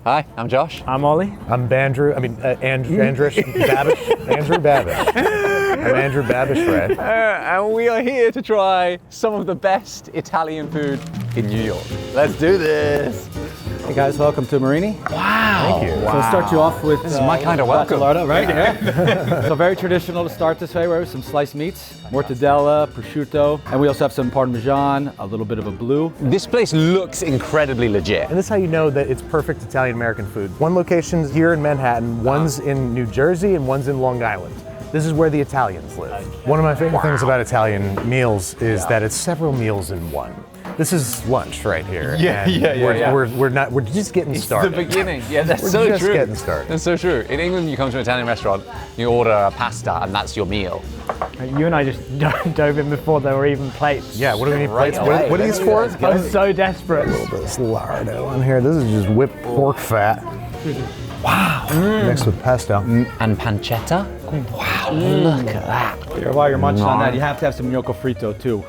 Hi, I'm Josh. I'm Ollie. I'm Andrew. Andrew Babish. Andrew Babish. I'm Andrew Babish, right? And we are here to try some of the best Italian food in New York. Let's do this. Hey guys, welcome to Marini. Wow. Thank you. So we'll start you off with This is my kind of welcome. right? Yeah. So very traditional to start this way, with some sliced meats, mortadella, prosciutto, and we also have some Parmesan, a little bit of a blue. This place looks incredibly legit. And this is how you know that it's perfect Italian-American food. One location's here in Manhattan, one's in New Jersey, and one's in Long Island. This is where the Italians live. One of my favorite things about Italian meals is that it's several meals in one. This is lunch right here. We're just getting started. The beginning. Yeah, that's We're so just true. getting started. That's so true. In England, you come to an Italian restaurant, you order a pasta, and that's your meal. You and I just dove in before there were even plates. Yeah, what do we need plates? away. What are these for? I was so desperate. A little bit of lardo on here. This is just whipped pork fat. Wow. Mixed with pesto. And pancetta. Wow, look at that. While you're munching on that, you have to have some gnocco frito too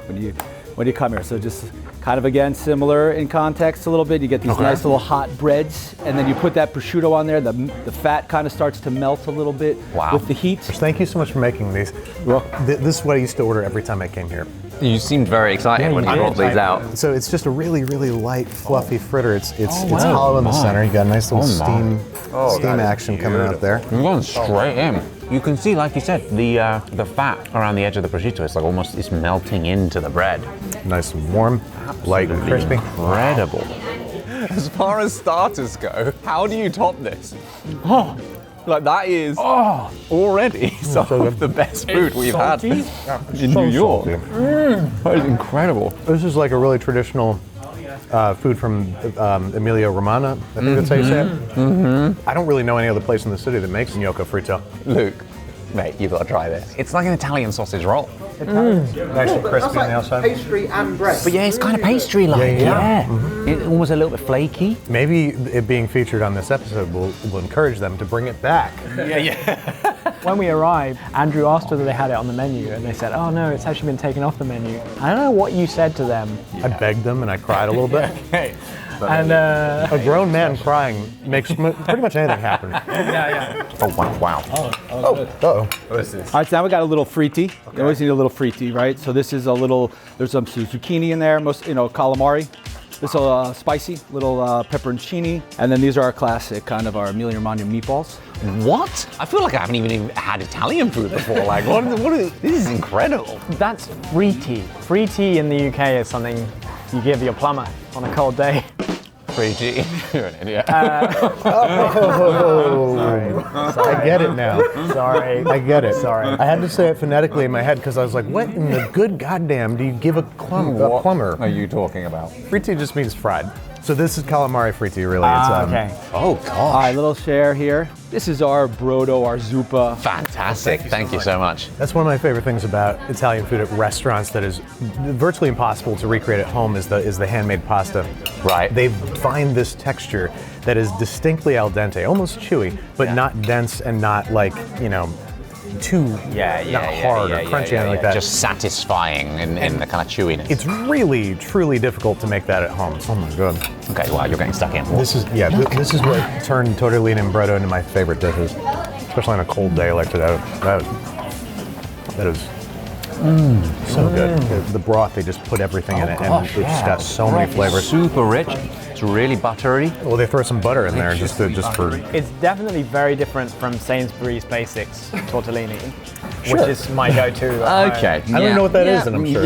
when you come here. So just kind of again similar in context a little bit. You get these nice little hot breads, and then you put that prosciutto on there. The fat kind of starts to melt a little bit with the heat. Thank you so much for making these. Well, This is what I used to order every time I came here. You seemed very excited when you brought these out. So it's just a really, really light, fluffy fritter. It's hollow in the center. You got a nice little steam action coming out there. We're going straight in. You can see, like you said, the fat around the edge of the prosciutto. It's like almost it's melting into the bread. Nice and warm, light and crispy. Incredible. As far as starters go, how do you top this? Like that is already some of the best food we've had in New York. That is incredible. This is like a really traditional food from Emilia Romagna. I think that's how you say it. I don't really know any other place in the city that makes gnocco frito. Luke, mate, you've got to try this. It's like an Italian sausage roll. Nice and crispy on the outside. pastry and bread. But yeah, it's kind of pastry-like. Yeah. It's almost a little bit flaky. Maybe it being featured on this episode will encourage them to bring it back. When we arrived, Andrew asked whether they had it on the menu, and they said, "Oh no, it's actually been taken off the menu." I don't know what you said to them. I begged them and I cried a little bit. And A grown man crying makes pretty much anything happen. Oh, wow. Uh-oh. All right, so now we got a little fritti. You always need a little fritti, right? So this is a little, there's some zucchini in there, calamari. This is spicy, little pepperoncini. And then these are our classic, kind of our Emilia Romagna meatballs. What? I feel like I haven't even had Italian food before. Like, this is incredible. that's fritti. Fritti in the UK is something you give your plumber on a cold day. 3G. You're an idiot. I get it now. Sorry. I get it. Sorry. I had to say it phonetically in my head because I was like, what in the good goddamn do you give a plumber? What are you talking about? Fritti just means fried. So this is calamari fritti, really. It's, Okay. Oh, gosh. All right, little share here. This is our brodo, our zuppa. Fantastic. Thank you so much. That's one of my favorite things about Italian food at restaurants that is virtually impossible to recreate at home is the handmade pasta. Right. They find this texture that is distinctly al dente, almost chewy, but not dense and not like, too not hard or crunchy, anything like that. Just satisfying in the kind of chewiness. It's really, truly difficult to make that at home. Oh my god. Okay, wow, you're getting stuck in. This is what turned tortellini and brodo into my favorite dishes, especially on a cold day like today. That is so good. The broth, they just put everything in it, and it's got so many flavors. Super rich. It's really buttery. Well, they throw some butter in there just for. It's definitely very different from Sainsbury's Basics tortellini, which is my go-to. Okay. I don't know what that is, and I'm sure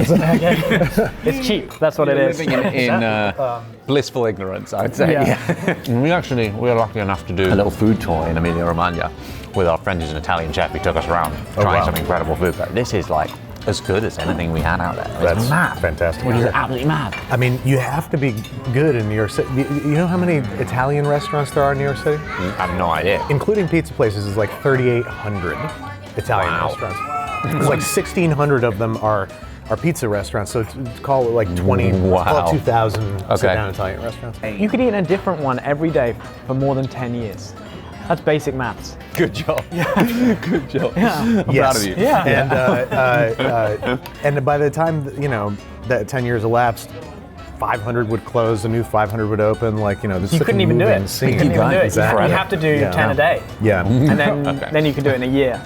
It's cheap. That's what it is. Living in blissful ignorance, I'd say. Yeah. We are lucky enough to do a little food tour in Emilia Romagna with our friend who's an Italian chef. He took us around trying some incredible food. But this is like as good as anything we had out there. It's mad. Fantastic. Which is absolutely mad. I mean, you have to be good in New York City. You know how many Italian restaurants there are in New York City? I have no idea. Including pizza places, is like 3,800 Italian restaurants. There's like 1,600 of them are pizza restaurants, so call it like 2,000 sit-down Italian restaurants. You could eat in a different one every day for more than 10 years. That's basic maths. Good job. Good job. I'm proud of you. Yeah. And by the time that 10 years elapsed, 500 would close, a new 500 would open. Like, you know, this You couldn't even do it. Scene. You couldn't even do it. Exactly. You have to do 10 a day. Yeah. And then you can do it in a year.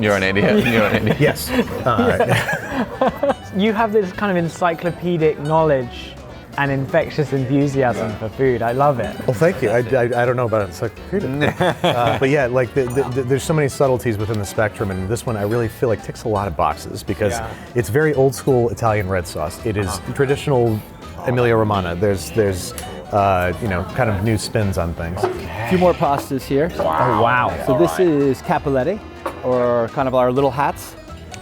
You're an idiot. You're an idiot. Yes. All right. You have this kind of encyclopedic knowledge and infectious enthusiasm for food. I love it. Well, thank you. I don't know about encyclopedia. But yeah, like there's so many subtleties within the spectrum, and this one I really feel like ticks a lot of boxes because it's very old school Italian red sauce. It is traditional Emilia Romana. There's you know, kind of new spins on things. A few more pastas here. Wow. Oh, wow. So this is cappelletti, or kind of our little hats.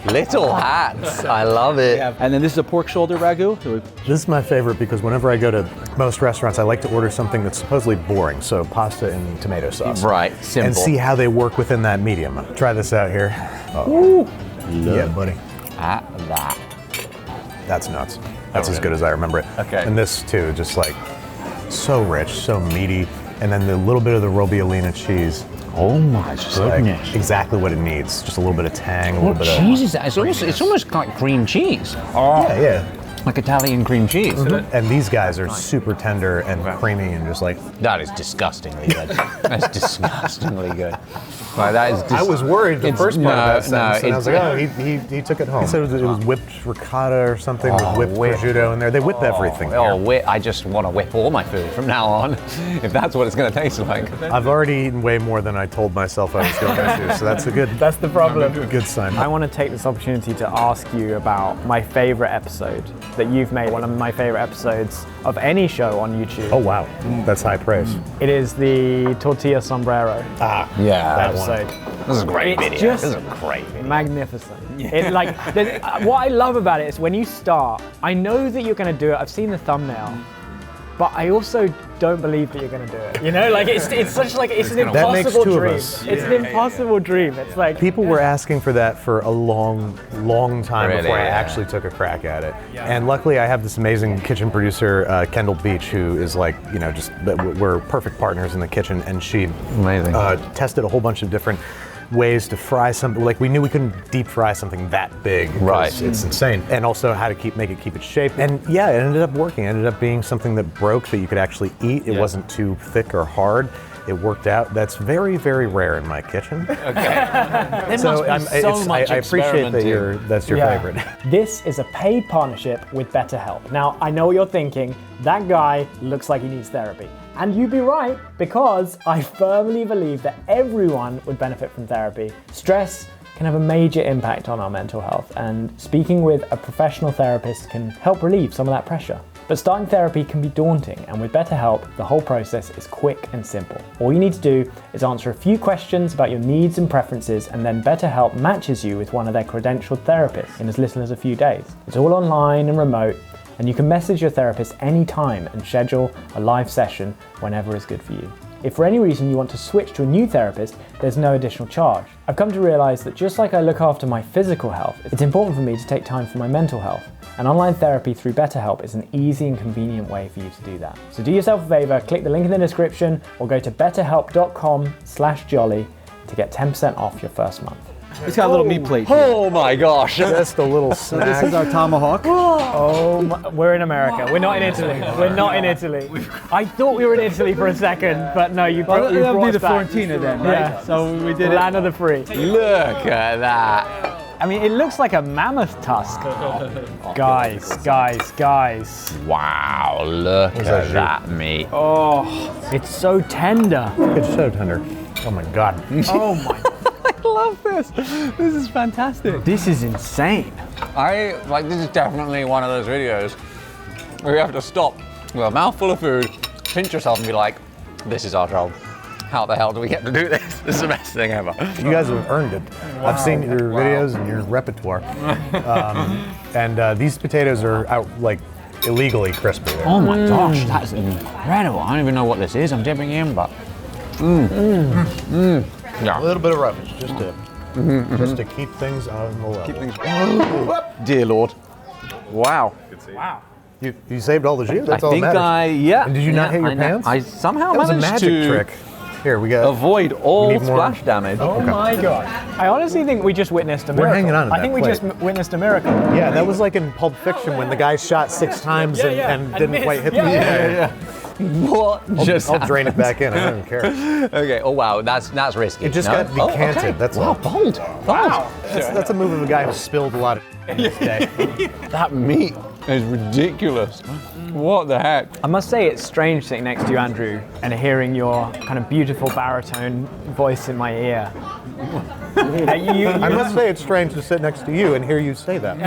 Little hats. I love it. And then this is a pork shoulder ragu. This is my favorite because whenever I go to most restaurants, I like to order something that's supposedly boring. So pasta and tomato sauce. Right, simple. And see how they work within that medium. Try this out here. Oh. Yeah, buddy. At that. That's nuts. That's as good as I remember it. Okay. And this too, just like so rich, so meaty. And then the little bit of the Robbiolina cheese. Oh my Just like exactly what it needs. Just a little bit of tang, a little bit of... cheese is that? It's almost like cream cheese. Oh. Yeah. Like Italian cream cheese. And these guys are super tender and creamy and just like... That is disgustingly good. That's disgustingly good. Right, that is I was worried the first part of that sentence, and I was like, no. oh, he took it home. He said it was whipped ricotta or something with whipped prosciutto in there. They whip everything here. I just want to whip all my food from now on, if that's what it's going to taste like. I've already eaten way more than I told myself I was going to, so that's a good... That's the problem. Good sign. I want to take this opportunity to ask you about my favorite episode that you've made. One of my favorite episodes of any show on YouTube. Oh, wow. That's high praise. It is the tortilla sombrero Yeah, that episode. This is a great It's video. just This is a great video. magnificent. It, like, what I love about it is when you start, I know that you're going to do it. I've seen the thumbnail, but I also don't believe that you're going to do it. You know, like it's such like it's an That makes impossible two of dream. us. It's an impossible dream. It's like People were asking for that for a long time Really? before I actually took a crack at it. And luckily I have this amazing kitchen producer, Kendall Beach, who is like, you know, just, we're perfect partners in the kitchen, and she Amazing. tested a whole bunch of different ways to fry something. Like we knew we couldn't deep fry something that big. 'Cause Right. It's insane. And also how to make it keep its shape. And yeah, it ended up working. It ended up being something that broke that you could actually eat. It wasn't too thick or hard. It worked out. That's very, very rare in my kitchen. So I appreciate that that's your favorite. This is a paid partnership with BetterHelp. Now, I know what you're thinking. That guy looks like he needs therapy. And you'd be right, because I firmly believe that everyone would benefit from therapy. Stress can have a major impact on our mental health, and speaking with a professional therapist can help relieve some of that pressure. But starting therapy can be daunting, and with BetterHelp, the whole process is quick and simple. All you need to do is answer a few questions about your needs and preferences, and then BetterHelp matches you with one of their credentialed therapists in as little as a few days. It's all online and remote, and you can message your therapist anytime and schedule a live session whenever is good for you. If for any reason you want to switch to a new therapist, there's no additional charge. I've come to realize that just like I look after my physical health, it's important for me to take time for my mental health. And online therapy through BetterHelp is an easy and convenient way for you to do that. So do yourself a favor, click the link in the description or go to betterhelp.com/jolly to get 10% off your first month. It's got a little meat plate here. Oh my gosh. Just a little snack. This is our tomahawk. Oh, we're in America. We're not in Italy. We're not in Italy. I thought we were in Italy for a second, but no, you brought, That would be us the back. Florentina then, right? Yeah. So we did Land of the free. Look at that. I mean, it looks like a mammoth tusk. Guys. Wow, look at that meat. Oh, it's so tender. It's so tender. Oh my God. Oh my. I love this. This is fantastic. This is insane. This is definitely one of those videos where you have to stop with a mouthful of food, pinch yourself and be like, this is our job. How the hell do we get to do this? This is the best thing ever. You guys have earned it. I've seen your videos and your repertoire. These potatoes are out like illegally crispy. Oh my gosh, that's incredible. I don't even know what this is I'm dipping in, but Yeah. A little bit of rubbish, just to keep things on the level. dear Lord. Wow. Wow. You saved all the jus. That's I all think that matters. yeah. And did you not hit your pants? I somehow That was a managed magic to trick. Here, we got. Avoid all need more? splash damage. Oh my god. I honestly think we just witnessed a miracle. hanging on to I that think we plate. just witnessed a miracle. Yeah, that was like in Pulp Fiction when the guy shot 6 times and didn't missed. quite hit Yeah, the yeah, What just I'll drain it back in. I don't care. Okay, oh wow, that's risky. It just No? got decanted. okay. That's wow, all. bold. Wow. That's a move of a guy who spilled a lot of this day. That meat is ridiculous. What the heck? I must say it's strange sitting next to you, Andrew, and hearing your kind of beautiful baritone voice in my ear. I must say it's strange to sit next to you and hear you say that.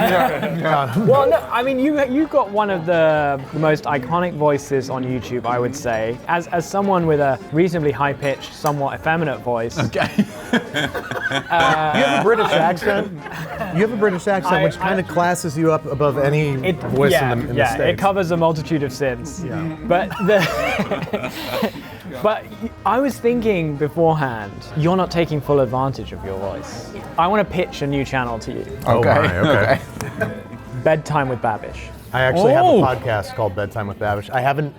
Well, no, I mean, you've got one of the most iconic voices on YouTube, I would say. As someone with a reasonably high-pitched, somewhat effeminate voice. Okay. You have a British accent. You have a British accent, which kind of classes you up above any voice in the States. It covers a multitude of sins. Yeah. But but I was thinking beforehand, you're not taking full advantage of your voice. I want to pitch a new channel to you. Okay. Bedtime with Babish. I actually have a podcast called Bedtime with Babish. I haven't,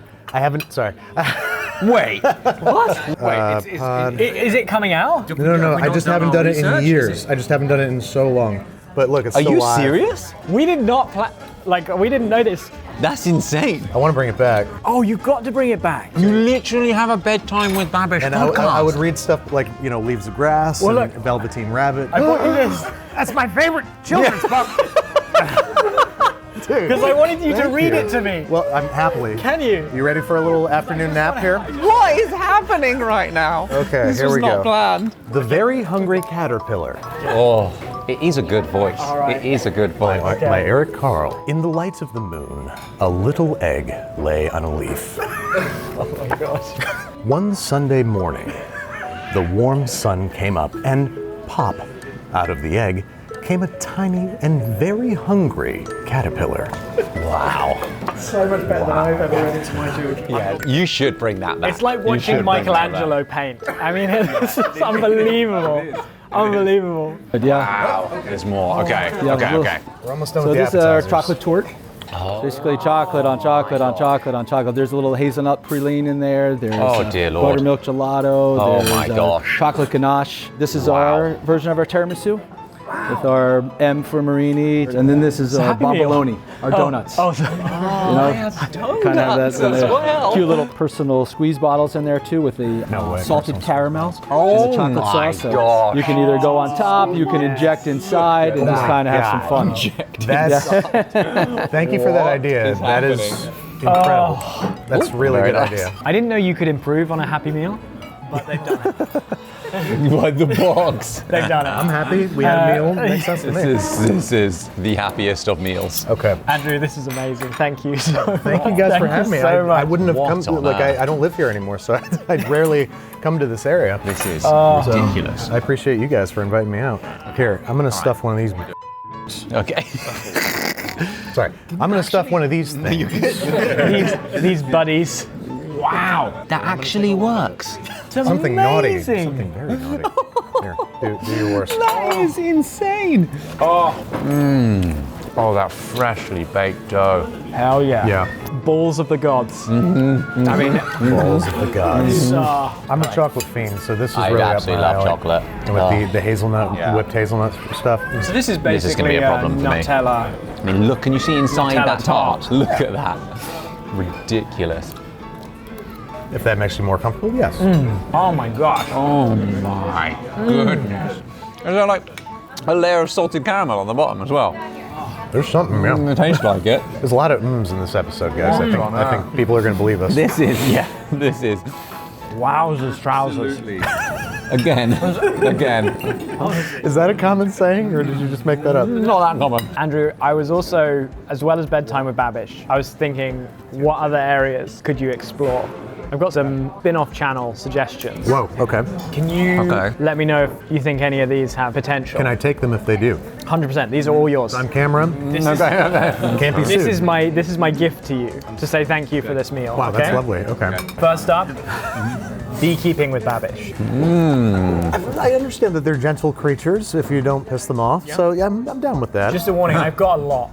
sorry. Wait. What? Is it coming out? No, I just haven't done it in years. I just haven't done it in so long. But look, it's Are still you live. serious? We did not we didn't know this. That's insane. I want to bring it back. Oh, you've got to bring it back. You literally have a Bedtime with Babish And podcast. I would read stuff like, Leaves of Grass Well, and look. Velveteen Rabbit. I brought you this. That's my favorite children's book. Because I wanted you to Thank read you. it to me. Well, I'm happily. Can you? You ready for a little afternoon nap here? What is happening right now? Okay, This here was we not go. planned. The Very Hungry Caterpillar Oh, it is a good voice. right. It is a good voice. by Eric Carle. In the light of the moon, a little egg lay on a leaf. Oh my gosh. One Sunday morning, the warm sun came up and pop, out of the egg came a tiny and very hungry caterpillar. Wow. So much better than I've ever read into my joke. Yeah, you should bring that back. It's like You watching should bring that back. Michelangelo paint. I mean, it's unbelievable. Unbelievable. But yeah. Wow, there's more. Okay, Yeah, okay, we'll- okay. We're almost done So with the this is our appetizers. chocolate torte. Basically chocolate on chocolate on chocolate on chocolate. There's a little hazelnut praline in there. There's Oh, dear Lord. buttermilk gelato. Oh, There's my gosh. chocolate ganache. This is Wow. our version of our tiramisu. With our M for Marini. And then this is Happy Meal. bomboloni, our donuts. Oh, Kind of have that in as there. well. Cute little personal squeeze bottles in there too with the way, salted personal caramel Oh and the chocolate my sauce. So gosh. you can either go on top, you can inject inside, and just my kind of have some fun. That's, thank you for that idea. is That is incredible. That's a really Very good nice. idea. I didn't know you could improve on a Happy Meal, but they've done it. Like the box. They've done I'm it. happy. We had a meal. Makes sense to me. This is the happiest of meals. Okay. Andrew, this is amazing. Thank you so much. Thank you guys for having me. So I much. wouldn't have What come to, on like, earth? I don't live here anymore, so I rarely come to this area. This is So, ridiculous. I appreciate you guys for inviting me out. Here, I'm gonna stuff one of these. Okay. Sorry, I'm gonna stuff one of these things. These buddies. Wow, that actually works. Something naughty. Amazing. Something very naughty. Here, do your worst. That is insane. Oh, that freshly baked dough. Hell yeah. Yeah. Balls of the gods. I mean, Balls of the gods. uh, I'm a chocolate fiend, so this is I really absolutely up my love alley. chocolate. And with the hazelnut, Yeah. whipped hazelnut stuff. so this is This is gonna be basically a problem for me. Nutella. I mean, look, can you see inside Nutella that tart? tart. Look at that. Ridiculous. If that makes you more comfortable, yes. Oh my gosh. Oh my goodness. Is there like a layer of salted caramel on the bottom as well? There's something, yeah. It tastes like it. There's a lot of ums in this episode, guys. I think people are going to believe us. This is, yeah, this is. Wowzers, trousers. Again. Is that a common saying, or did you just make that up? Not that common. Andrew, I was also, as well as Bedtime with Babish, I was thinking, what other areas could you explore? I've got some spin-off channel suggestions. Whoa, okay. Can you Okay. let me know if you think any of these have potential? Can I take them if they do? 100%. These are all yours. On camera? This is, Can't be sued. this is my gift to you to say thank you for this meal. Wow, okay? that's lovely. Okay. First up, beekeeping with Babish. I understand that they're gentle creatures if you don't piss them off. So yeah, I'm down with that. Just a warning, I've got a lot.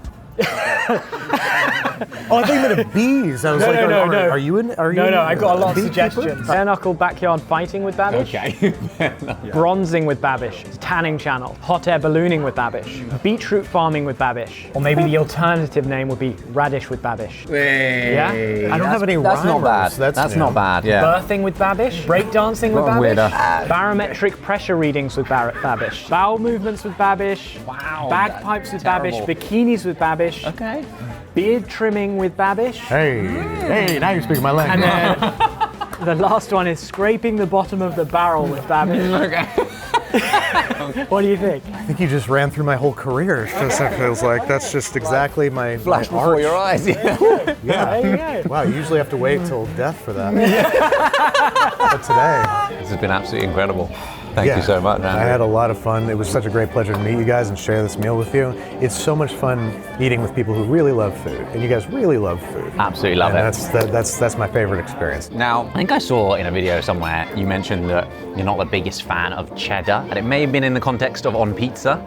Oh, I think you meant bees. I was like, no. are you in? No, I got a lot of bee suggestions. Bare knuckle backyard fighting with Babish. Okay. Bronzing with Babish. Tanning channel. Hot air ballooning with Babish. Beetroot farming with Babish. Or maybe the alternative name would be radish with Babish. Yeah? I don't have any That's not bad. rhymers. That's new. not bad. Yeah. Birthing with Babish. Breakdancing with Well, Babish. weirder. Barometric pressure readings with Babish. Bowel movements with Babish. Wow, Bagpipes with terrible. Babish. Bikinis with Babish. Okay. Beard trimming with Babish. Hey, now you're speaking my language. And then the last one is scraping the bottom of the barrel with Babish. Okay. What do you think? I think you just ran through my whole career. It feels like that's just exactly my Flash my before arch. your eyes. There you go. Wow, you usually have to wait till death for that. But today, This has been absolutely incredible. Thank you so much, man. I had a lot of fun. It was such a great pleasure to meet you guys and share this meal with you. It's so much fun eating with people who really love food, and you guys really love food. Absolutely love And it. that's my favorite experience. Now, I think I saw in a video somewhere you mentioned that you're not the biggest fan of cheddar, and it may have been in the context of on pizza.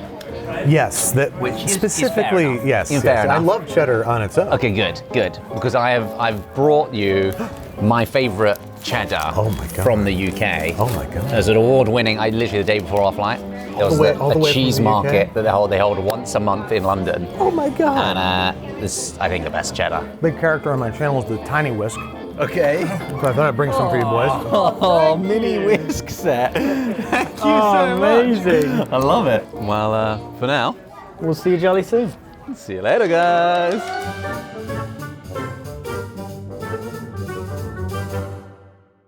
Yes, that Which is specifically, fair enough. yes. Fair yes. I enough. love cheddar on its own. Okay, good. Because I've brought you my favorite cheddar Oh my God. from the UK. Oh my God. As an award-winning, I literally the day before our flight, there was all the a way cheese from the UK? market that they hold once a month in London. Oh my God. And this is, I think, the best cheddar. Big character on my channel is the Tiny Whisk. Okay. So I thought I'd bring some for you boys. Oh, mini whisk set. Thank you so amazing. much. I love it. Well, for now, We'll see you jolly soon. see you later, guys.